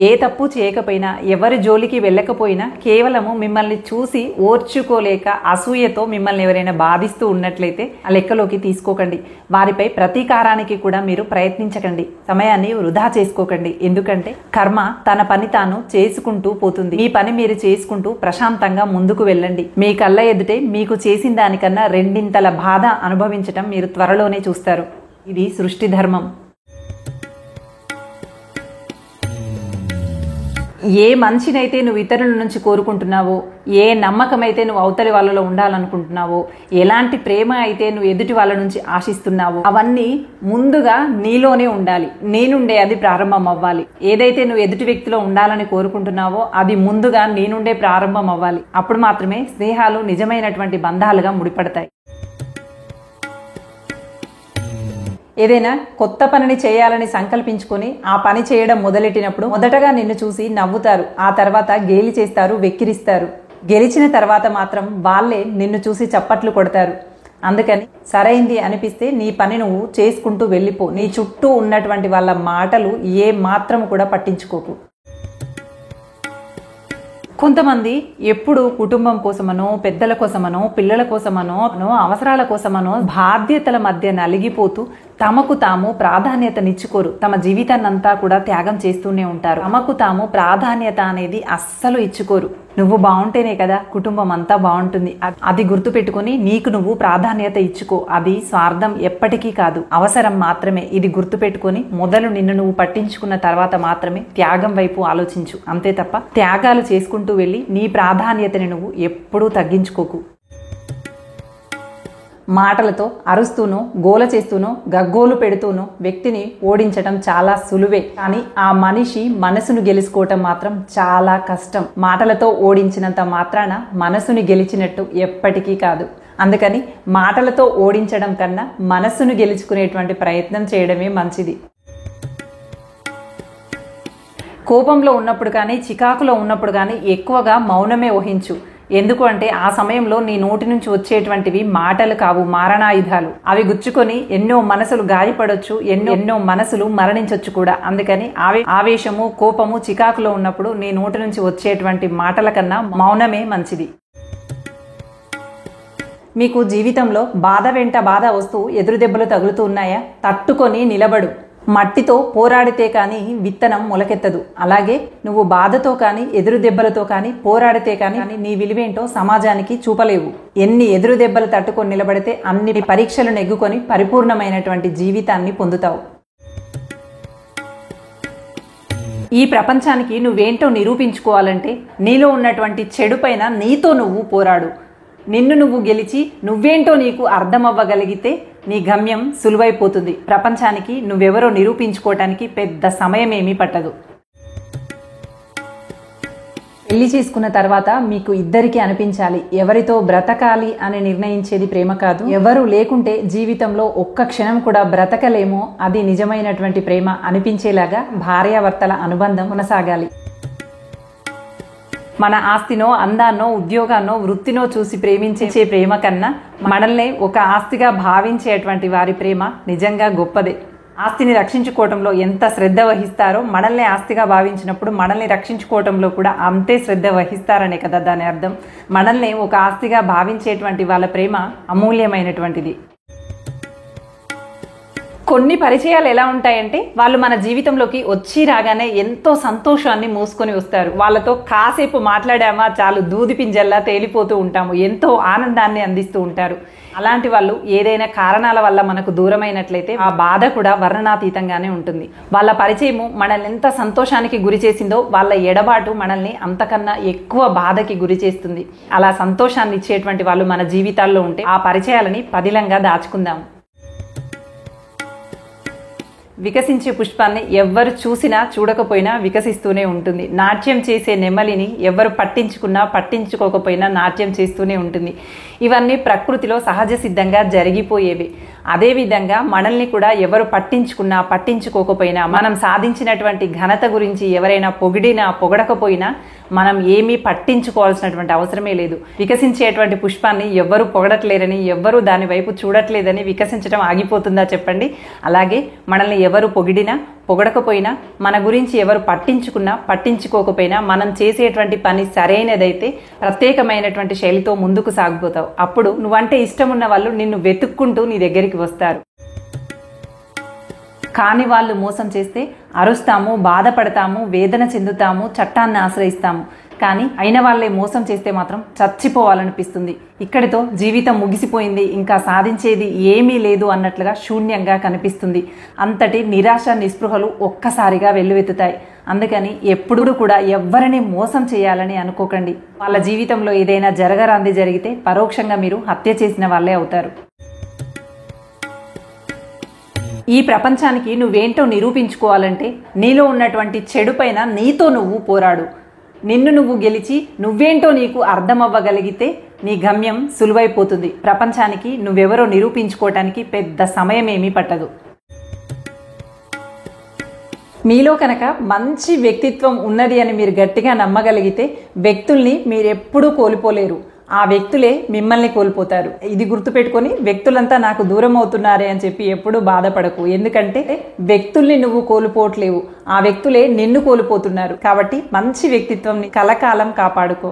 ఏ తప్పు చేయకపోయినా, ఎవరి జోలికి వెళ్ళకపోయినా, కేవలము మిమ్మల్ని చూసి ఓర్చుకోలేక అసూయతో మిమ్మల్ని ఎవరైనా బాధిస్తూ ఉన్నట్లయితే ఆ లెక్కలోకి తీసుకోకండి. వారిపై ప్రతీకారానికి కూడా మీరు ప్రయత్నించకండి. సమయాన్ని వృధా చేసుకోకండి. ఎందుకంటే కర్మ తన పని తాను చేసుకుంటూ పోతుంది. మీ పని మీరు చేసుకుంటూ ప్రశాంతంగా ముందుకు వెళ్ళండి. మీ కళ్ళ ఎదుటే మీకు చేసిన దానికన్నా రెండింతల బాధ అనుభవించటం మీరు త్వరలోనే చూస్తారు. ఇది సృష్టి ధర్మం. ఏ మనిషినైతే నువ్వు ఇతరుల నుంచి కోరుకుంటున్నావో, ఏ నమ్మకమైతే నువ్వు అవతలి వాళ్ళలో ఉండాలనుకుంటున్నావో, ఎలాంటి ప్రేమ అయితే నువ్వు ఎదుటి వాళ్ళ నుంచి ఆశిస్తున్నావో అవన్నీ ముందుగా నీలోనే ఉండాలి. నేనుండే అది ప్రారంభం అవ్వాలి. ఏదైతే నువ్వు ఎదుటి వ్యక్తిలో ఉండాలని కోరుకుంటున్నావో అది ముందుగా నేనుండే ప్రారంభం అవ్వాలి. అప్పుడు మాత్రమే స్నేహాలు నిజమైనటువంటి బంధాలుగా ముడిపడతాయి. ఏదైనా కొత్త పనిని చేయాలని సంకల్పించుకొని ఆ పని చేయడం మొదలెట్టినప్పుడు మొదటగా నిన్ను చూసి నవ్వుతారు. ఆ తర్వాత గేలి చేస్తారు, వెక్కిరిస్తారు. గెలిచిన తర్వాత మాత్రం వాళ్ళే నిన్ను చూసి చప్పట్లు కొడతారు. అందుకని సరైంది అనిపిస్తే నీ పని నువ్వు చేసుకుంటూ వెళ్ళిపో. నీ చుట్టూ ఉన్నటువంటి వాళ్ళ మాటలు ఏ మాత్రం కూడా పట్టించుకోకు. కొంతమంది ఎప్పుడు కుటుంబం కోసమనో, పెద్దల కోసమనో, పిల్లల కోసమనో, అవసరాల కోసమనో బాధ్యతల మధ్య నలిగిపోతూ తమకు తాము ప్రాధాన్యతనిచ్చుకోరు. తమ జీవితాన్నంతా కూడా త్యాగం చేస్తూనే ఉంటారు. తమకు తాము ప్రాధాన్యత అనేది అస్సలు ఇచ్చుకోరు. నువ్వు బాగుంటేనే కదా కుటుంబం అంతా బాగుంటుంది. అది గుర్తుపెట్టుకుని నీకు నువ్వు ప్రాధాన్యత ఇచ్చుకో. అది స్వార్థం ఎప్పటికీ కాదు, అవసరం మాత్రమే. ఇది గుర్తుపెట్టుకుని మొదలు నిన్ను నువ్వు పట్టించుకున్న తర్వాత మాత్రమే త్యాగం వైపు ఆలోచించు. అంతే తప్ప త్యాగాలు చేసుకుంటూ వెళ్ళి నీ ప్రాధాన్యతని నువ్వు ఎప్పుడూ తగ్గించుకోకు. మాటలతో అరుస్తూనో, గోల చేస్తూనో, గగ్గోలు పెడుతూనో వ్యక్తిని ఓడించటం చాలా సులువే. కానీ ఆ మనిషి మనసును గెలుచుకోవటం మాత్రం చాలా కష్టం. మాటలతో ఓడించినంత మాత్రాన మనసుని గెలిచినట్టు ఎప్పటికీ కాదు. అందుకని మాటలతో ఓడించడం కన్నా మనసును గెలుచుకునేటువంటి ప్రయత్నం చేయడమే మంచిది. కోపంలో ఉన్నప్పుడు కానీ, చికాకులో ఉన్నప్పుడు కానీ ఎక్కువగా మౌనమే వహించు. ఎందుకు అంటే ఆ సమయంలో నీ నోటి నుంచి వచ్చేటువంటివి మాటలు కావు, మారణాయుధాలు. అవి గుచ్చుకొని ఎన్నో మనసులు గాయపడొచ్చు, ఎన్నో మనసులు మరణించొచ్చు కూడా. అందుకని ఆవేశము, కోపము, చికాకులో ఉన్నప్పుడు నీ నోటి నుంచి వచ్చేటువంటి మాటల కన్నా మౌనమే మంచిది. మీకు జీవితంలో బాధ వెంట బాధ వస్తూ ఎదురు దెబ్బలు తగులుతూ ఉన్నాయా? తట్టుకొని నిలబడు. మట్టితో పోరాడితే కానీ విత్తనం మొలకెత్తదు. అలాగే నువ్వు బాధతో కానీ, ఎదురు దెబ్బలతో కానీ పోరాడితే కానీ నీ విలువేంటో సమాజానికి చూపలేవు. ఎన్ని ఎదురు దెబ్బలు తట్టుకొని నిలబడితే అన్ని పరీక్షలు నెగ్గుకొని పరిపూర్ణమైనటువంటి జీవితాన్ని పొందుతావు. ఈ ప్రపంచానికి నువ్వేంటో నిరూపించుకోవాలంటే నీలో ఉన్నటువంటి చెడు పైన నీతో నువ్వు పోరాడు. నిన్ను నువ్వు గెలిచి నువ్వేంటో నీకు అర్థమవ్వగలిగితే నీ గమ్యం సులువైపోతుంది. ప్రపంచానికి నువ్వెవరో నిరూపించుకోవటానికి పెద్ద సమయం ఏమీ పట్టదు. పెళ్లి చేసుకున్న తర్వాత మీకు ఇద్దరికీ అనిపించాలి, ఎవరితో బ్రతకాలి అని నిర్ణయించేది ప్రేమ కాదు. ఎవరు లేకుంటే జీవితంలో ఒక్క క్షణం కూడా బ్రతకలేమో అది నిజమైనటువంటి ప్రేమ అనిపించేలాగా భార్యాభర్తల అనుబంధం కొనసాగాలి. మన ఆస్తినో, అందాన్నో, ఉద్యోగాన్నో, వృత్తినో చూసి ప్రేమించే ప్రేమ కన్నా మనల్ని ఒక ఆస్తిగా భావించేటువంటి వారి ప్రేమ నిజంగా గొప్పదే. ఆస్తిని రక్షించుకోవటంలో ఎంత శ్రద్ధ వహిస్తారో మనల్ని ఆస్తిగా భావించినప్పుడు మనల్ని రక్షించుకోవటంలో కూడా అంతే శ్రద్ధ వహిస్తారనే కదా దాని అర్థం. మనల్ని ఒక ఆస్తిగా భావించేటువంటి వాళ్ళ ప్రేమ అమూల్యమైనటువంటిది. కొన్ని పరిచయాలు ఎలా ఉంటాయంటే వాళ్ళు మన జీవితంలోకి వచ్చి రాగానే ఎంతో సంతోషాన్ని మోసుకొని వస్తారు. వాళ్ళతో కాసేపు మాట్లాడామా చాలు, దూది పింజల్లా తేలిపోతూ ఉంటాము. ఎంతో ఆనందాన్ని అందిస్తూ ఉంటారు. అలాంటి వాళ్ళు ఏదైనా కారణాల వల్ల మనకు దూరమైనట్లయితే ఆ బాధ కూడా వర్ణనాతీతంగానే ఉంటుంది. వాళ్ళ పరిచయము మనల్ని ఎంత సంతోషానికి గురి చేసిందో వాళ్ళ ఎడబాటు మనల్ని అంతకన్నా ఎక్కువ బాధకి గురి చేస్తుంది. అలా సంతోషాన్ని ఇచ్చేటువంటి వాళ్ళు మన జీవితాల్లో ఉంటే ఆ పరిచయాలని పదిలంగా దాచుకుందాం. వికసించే పుష్పాన్ని ఎవ్వరు చూసినా చూడకపోయినా వికసిస్తూనే ఉంటుంది. నాట్యం చేసే నెమలిని ఎవరు పట్టించుకున్నా పట్టించుకోకపోయినా నాట్యం చేస్తూనే ఉంటుంది. ఇవన్నీ ప్రకృతిలో సహజ సిద్ధంగా జరిగిపోయేవి. అదేవిధంగా మనల్ని కూడా ఎవరు పట్టించుకున్నా పట్టించుకోకపోయినా, మనం సాధించినటువంటి ఘనత గురించి ఎవరైనా పొగిడినా పొగడకపోయినా మనం ఏమీ పట్టించుకోవాల్సినటువంటి అవసరమే లేదు. వికసించేటువంటి పుష్పాన్ని ఎవ్వరూ పొగడట్లేరని, ఎవ్వరూ దాని వైపు చూడట్లేదని వికసించడం ఆగిపోతుందా చెప్పండి? అలాగే మనల్ని ఎవరు పొగిడినా పొగడకపోయినా, మన గురించి ఎవరు పట్టించుకున్నా పట్టించుకోకపోయినా మనం చేసేటువంటి పని సరైనదైతే ప్రత్యేకమైనటువంటి శైలితో ముందుకు సాగిపోతావు. అప్పుడు నువ్వంటే ఇష్టం ఉన్న వాళ్ళు నిన్ను వెతుక్కుంటూ నీ దగ్గరికి వస్తారు. కాని వాళ్ళు మోసం చేస్తే అరుస్తాము, బాధపడతాము, వేదన చెందుతాము, చట్టాన్ని ఆశ్రయిస్తాము. కానీ అయిన వాళ్ళే మోసం చేస్తే మాత్రం చచ్చిపోవాలనిపిస్తుంది. ఇక్కడితో జీవితం ముగిసిపోయింది, ఇంకా సాధించేది ఏమీ లేదు అన్నట్లుగా శూన్యంగా కనిపిస్తుంది. అంతటి నిరాశ నిస్పృహలు ఒక్కసారిగా వెల్లువెత్తుతాయి. అందుకని ఎప్పుడు కూడా ఎవ్వరిని మోసం చేయాలని అనుకోకండి. వాళ్ళ జీవితంలో ఏదైనా జరగరాంది జరిగితే పరోక్షంగా మీరు హత్య చేసిన వాళ్ళే అవుతారు. ఈ ప్రపంచానికి నువ్వేంటో నిరూపించుకోవాలంటే నీలో ఉన్నటువంటి చెడు పైన నీతో నువ్వు పోరాడు. నిన్ను నువ్వు గెలిచి నువ్వేంటో నీకు అర్థమవ్వగలిగితే నీ గమ్యం సులువైపోతుంది. ప్రపంచానికి నువ్వెవరో నిరూపించుకోవటానికి పెద్ద సమయం ఏమీ పట్టదు. మీలో కనుక మంచి వ్యక్తిత్వం ఉన్నది అని మీరు గట్టిగా నమ్మగలిగితే వ్యక్తుల్ని మీరెప్పుడూ కోల్పోలేరు. ఆ వ్యక్తులే మిమ్మల్ని కోల్పోతారు. ఇది గుర్తుపెట్టుకొని వ్యక్తులంతా నాకు దూరం అవుతున్నారే అని చెప్పి ఎప్పుడూ బాధపడకు. ఎందుకంటే వ్యక్తుల్ని నువ్వు కోల్పోవట్లేవు, ఆ వ్యక్తులే నిన్ను కోల్పోతున్నారు. కాబట్టి మంచి వ్యక్తిత్వం కలకాలం కాపాడుకో.